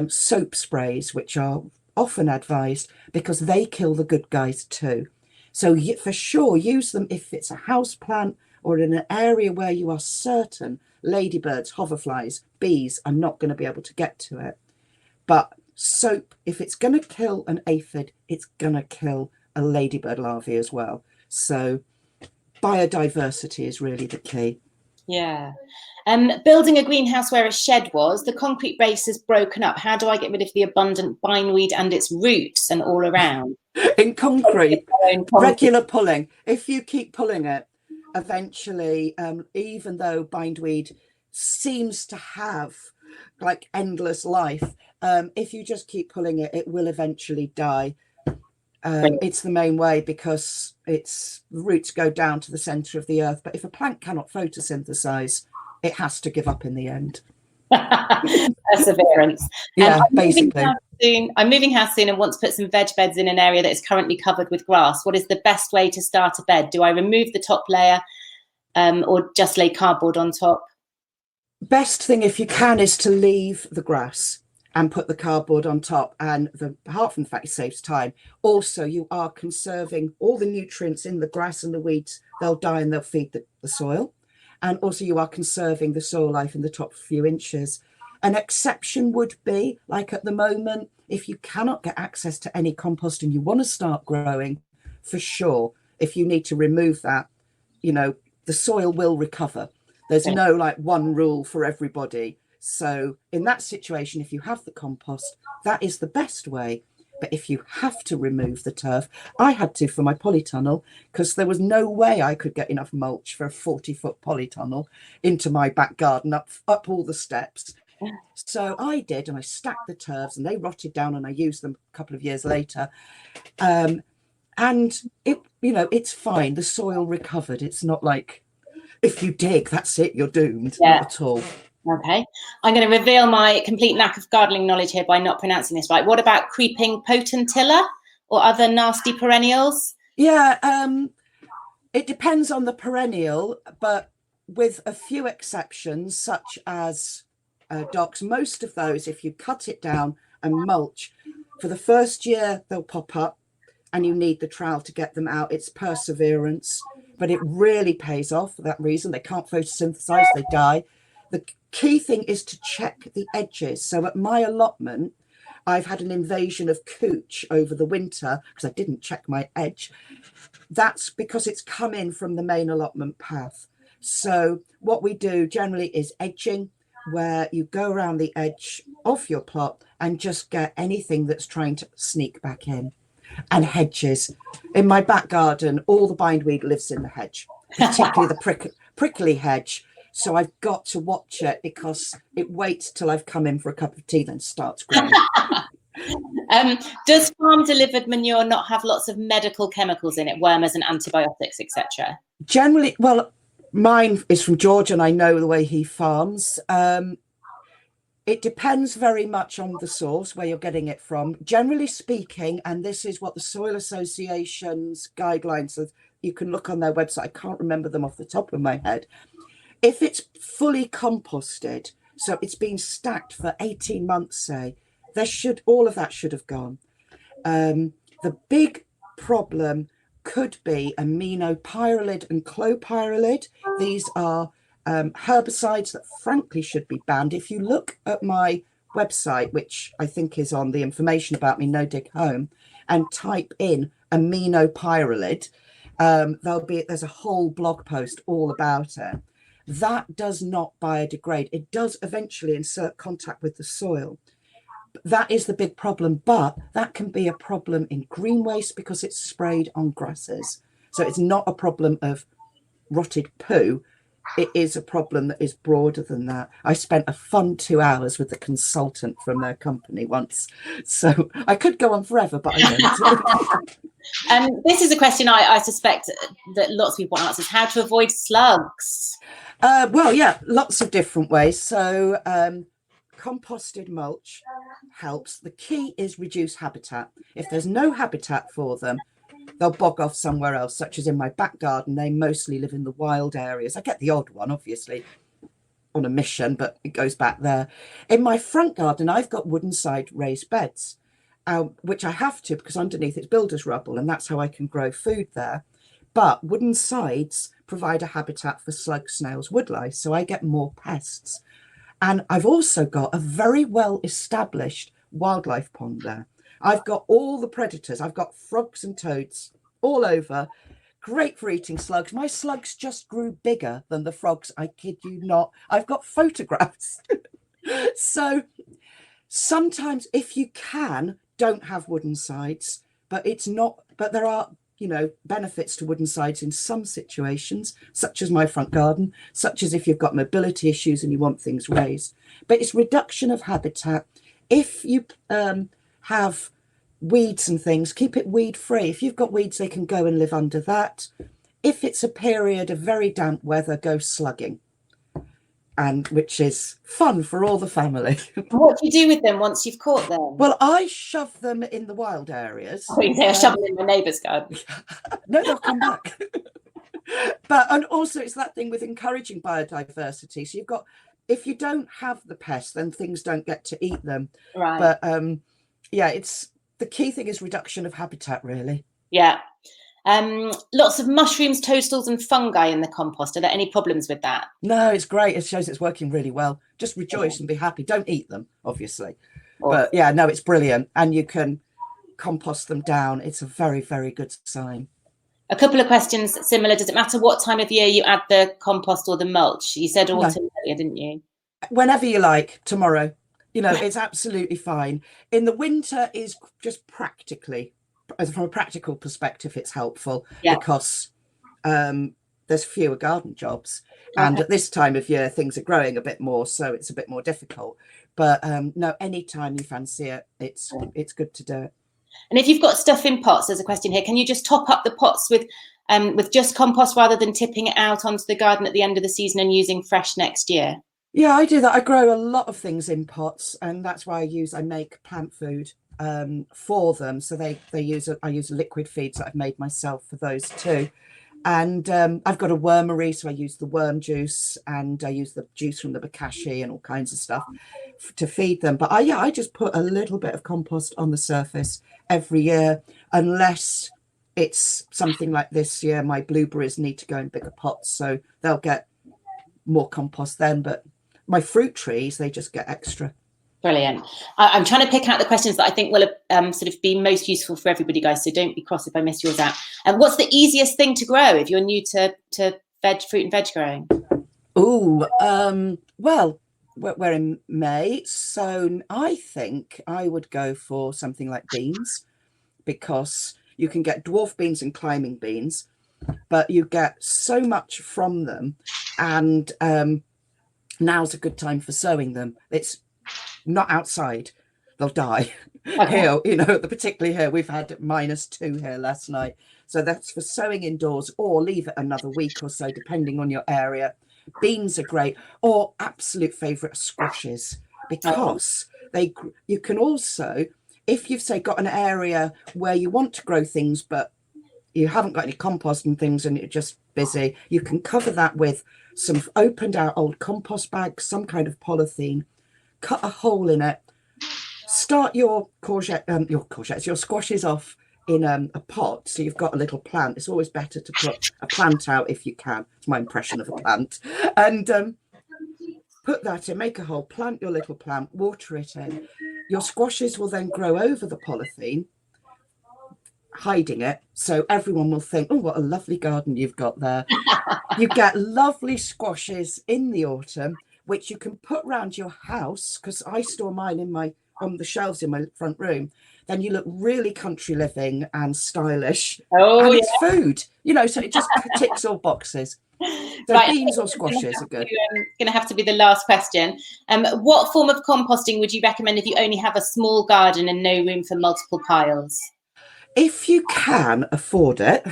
soap sprays, which are often advised because they kill the good guys too. So for sure, use them if it's a house plant or in an area where you are certain ladybirds, hoverflies, bees are not going to be able to get to it. But soap, if it's going to kill an aphid, it's going to kill a ladybird larvae as well. So biodiversity is really the key. Yeah. Building a greenhouse where a shed was, the concrete base is broken up. How do I get rid of the abundant bindweed and its roots and all around? In concrete, regular pulling. If you keep pulling it, eventually, even though bindweed seems to have like endless life, if you just keep pulling it, it will eventually die. It's the main way because its roots go down to the center of the earth. But if a plant cannot photosynthesize, it has to give up in the end. Perseverance. Yeah, basically. I'm moving house soon and want to put some veg beds in an area that is currently covered with grass. What is the best way to start a bed? Do I remove the top layer or just lay cardboard on top? Best thing, if you can, is to leave the grass and put the cardboard on top. And apart from the fact it saves time, also you are conserving all the nutrients in the grass and the weeds. They'll die and they'll feed the soil. And also you are conserving the soil life in the top few inches. An exception would be, like at the moment, if you cannot get access to any compost and you want to start growing, for sure, if you need to remove that, you know, the soil will recover. There's no like one rule for everybody. So in that situation, if you have the compost, that is the best way. But if you have to remove the turf, I had to for my polytunnel because there was no way I could get enough mulch for a 40-foot polytunnel into my back garden up all the steps. So I did, and I stacked the turfs and they rotted down and I used them a couple of years later. And it, you know, it's fine. The soil recovered. It's not like if you dig, that's it, you're doomed. Yeah. Not at all. Okay, I'm going to reveal my complete lack of gardening knowledge here by not pronouncing this right. What about creeping potentilla or other nasty perennials? Yeah, it depends on the perennial, but with a few exceptions, such as docks, most of those, if you cut it down and mulch, for the first year, they'll pop up and you need the trowel to get them out. It's perseverance, but it really pays off for that reason. They can't photosynthesize, they die. The key thing is to check the edges. So at my allotment, I've had an invasion of cooch over the winter because I didn't check my edge. That's because it's come in from the main allotment path. So what we do generally is edging, where you go around the edge of your plot and just get anything that's trying to sneak back in. And hedges. In my back garden, all the bindweed lives in the hedge, particularly the prickly hedge. So I've got to watch it because it waits till I've come in for a cup of tea, then starts growing. Does farm-delivered manure not have lots of medical chemicals in it, wormers and antibiotics, etc.? Generally, well, mine is from George and I know the way he farms. It depends very much on the source, where you're getting it from. Generally speaking, and this is what the Soil Association's guidelines are, you can look on their website. I can't remember them off the top of my head. If it's fully composted, so it's been stacked for 18 months, say, all of that should have gone. The big problem could be aminopyralid and clopyralid. These are herbicides that frankly should be banned. If you look at my website, which I think is on the information about me, No Dig Home, and type in aminopyralid, there's a whole blog post all about it. That does not biodegrade. It does eventually insert contact with the soil. That is the big problem, but that can be a problem in green waste because it's sprayed on grasses. So it's not a problem of rotted poo. It is a problem that is broader than that. I spent a fun 2 hours with the consultant from their company once. So I could go on forever, but I don't. This is a question I suspect that lots of people want answers. How to avoid slugs? Well, yeah, lots of different ways. So composted mulch helps. The key is reduce habitat. If there's no habitat for them, they'll bog off somewhere else, such as in my back garden. They mostly live in the wild areas. I get the odd one, obviously. on a mission, but it goes back there. In my front garden, I've got wooden side raised beds, which I have to because underneath it's builder's rubble, and that's how I can grow food there. But wooden sides provide a habitat for slugs, snails, woodlice, so I get more pests. And I've also got a very well established wildlife pond there. I've got all the predators. I've got frogs and toads all over. Great for eating slugs. My slugs just grew bigger than the frogs. I kid you not. I've got photographs. So sometimes, if you can, don't have wooden sides, but there are, benefits to wooden sides in some situations, such as my front garden, such as if you've got mobility issues and you want things raised. But it's reduction of habitat. If you have weeds and things, keep it weed free. If you've got weeds, they can go and live under that. If it's a period of very damp weather, go slugging, and which is fun for all the family. What do you do with them once you've caught them? Well, I shove them in the wild areas. Oh, they're shoving in my neighbour's garden. No, they'll come back. And also it's that thing with encouraging biodiversity. So you've got, if you don't have the pests, then things don't get to eat them. Right. But it's the key thing is reduction of habitat, really. Yeah. Lots of mushrooms, toadstools and fungi in the compost. Are there any problems with that? No, it's great. It shows it's working really well. Just rejoice and be happy. Don't eat them, obviously. Awesome. But yeah, no, it's brilliant. And you can compost them down. It's a very, very good sign. A couple of questions similar. Does it matter what time of year you add the compost or the mulch? You said autumn earlier, didn't you? Whenever you like, tomorrow. It's absolutely fine. In the winter is just practically, from a practical perspective, it's helpful because there's fewer garden jobs. And at this time of year, things are growing a bit more, so it's a bit more difficult. But no, anytime you fancy it, it's good to do it. And if you've got stuff in pots, there's a question here, can you just top up the pots with just compost rather than tipping it out onto the garden at the end of the season and using fresh next year? Yeah, I do that. I grow a lot of things in pots, and that's why I make plant food for them. So I use a liquid feeds that I've made myself for those too. And I've got a wormery, so I use the worm juice, and I use the juice from the bokashi and all kinds of stuff to feed them. But I just put a little bit of compost on the surface every year, unless it's something like this year. My blueberries need to go in bigger pots, so they'll get more compost then. But my fruit trees, they just get extra. Brilliant. I'm trying to pick out the questions that I think will sort of be most useful for everybody, guys. So don't be cross if I miss yours out. And what's the easiest thing to grow if you're new to fruit and veg growing? Well, we're in May, so I think I would go for something like beans, because you can get dwarf beans and climbing beans, but you get so much from them, and now's a good time for sowing them. It's not outside, they'll die. Here, particularly here, we've had -2 here last night, so that's for sowing indoors, or leave it another week or so depending on your area. Beans are great, or absolute favorite, squashes, because you can also, if you've got an area where you want to grow things but you haven't got any compost and things and you're just busy, you can cover that with some opened out old compost bags, some kind of polythene, cut a hole in it, start your squashes off in a pot, so you've got a little plant. It's always better to put a plant out if you can. It's my impression of a plant. And put that in, make a hole, plant your little plant, water it in. Your squashes will then grow over the polythene, hiding it, so everyone will think, oh, what a lovely garden you've got there. You get lovely squashes in the autumn, which you can put around your house, because I store mine on the shelves in my front room. Then you look really country living and stylish. And it's food, so it just ticks all boxes. So right, beans or squashes are good. Going to have to be the last question. What form of composting would you recommend if you only have a small garden and no room for multiple piles? If you can afford it,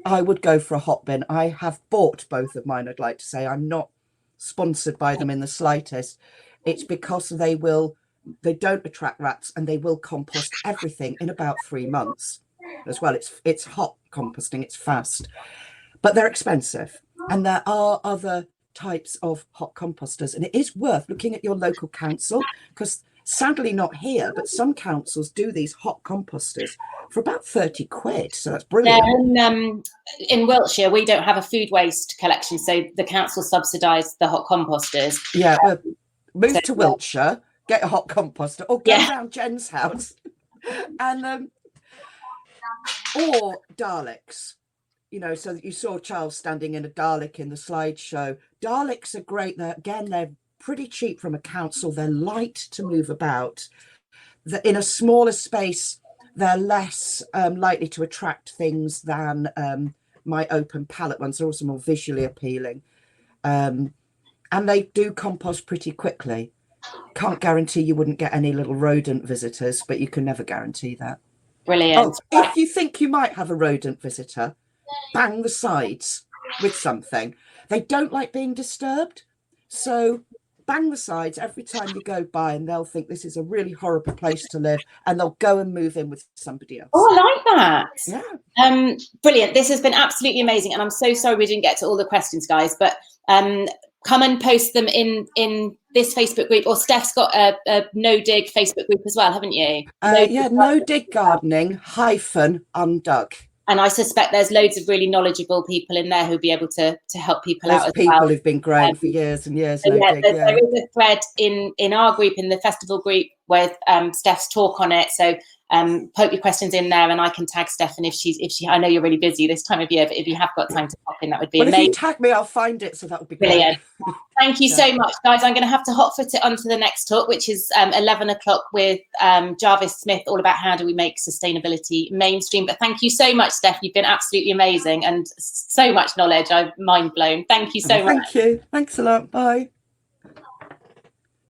I would go for a hot bin. I have bought both of mine, I'd like to say. I'm not sponsored by them in the slightest. It's because they don't attract rats, and they will compost everything in about 3 months as well. It's hot composting, it's fast, but they're expensive. And there are other types of hot composters, and it is worth looking at your local council, because sadly not here, but some councils do these hot composters for about 30 quid. So that's brilliant. In Wiltshire, we don't have a food waste collection, so the council subsidise the hot composters. Yeah, move to Wiltshire, get a hot composter, or go around Jen's house, and or Daleks. You know, so that you saw Charles standing in a Dalek in the slideshow. Daleks are great. They're pretty cheap from a council. They're light to move about. In a smaller space, they're less likely to attract things than my open pallet ones. They're also more visually appealing. And they do compost pretty quickly. Can't guarantee you wouldn't get any little rodent visitors, but you can never guarantee that. Brilliant. Oh, if you think you might have a rodent visitor, bang the sides with something. They don't like being disturbed. So bang the sides every time you go by, and they'll think this is a really horrible place to live, and they'll go and move in with somebody else. Oh, I like that. Yeah. Brilliant. This has been absolutely amazing. And I'm so sorry we didn't get to all the questions, guys, but come and post them in this Facebook group, or Steph's got a no dig Facebook group as well, haven't you? No dig gardening _undug. And I suspect there's loads of really knowledgeable people in there who'll be able to help people out as well. People who've been growing for years and years. So there is a thread in our group, in the festival group, with Steph's talk on it. So poke your questions in there, and I can tag Steph. And if she, I know you're really busy this time of year, but if you have got time to pop in, that would be amazing. If you tag me, I'll find it. So that would be brilliant. Great. Thank you so much, guys. I'm going to have to hot foot it onto the next talk, which is 11 o'clock with Jarvis Smith, all about how do we make sustainability mainstream. But thank you so much, Steph. You've been absolutely amazing, and so much knowledge. I'm mind blown. Thank you so much. Thank you. Thanks a lot. Bye.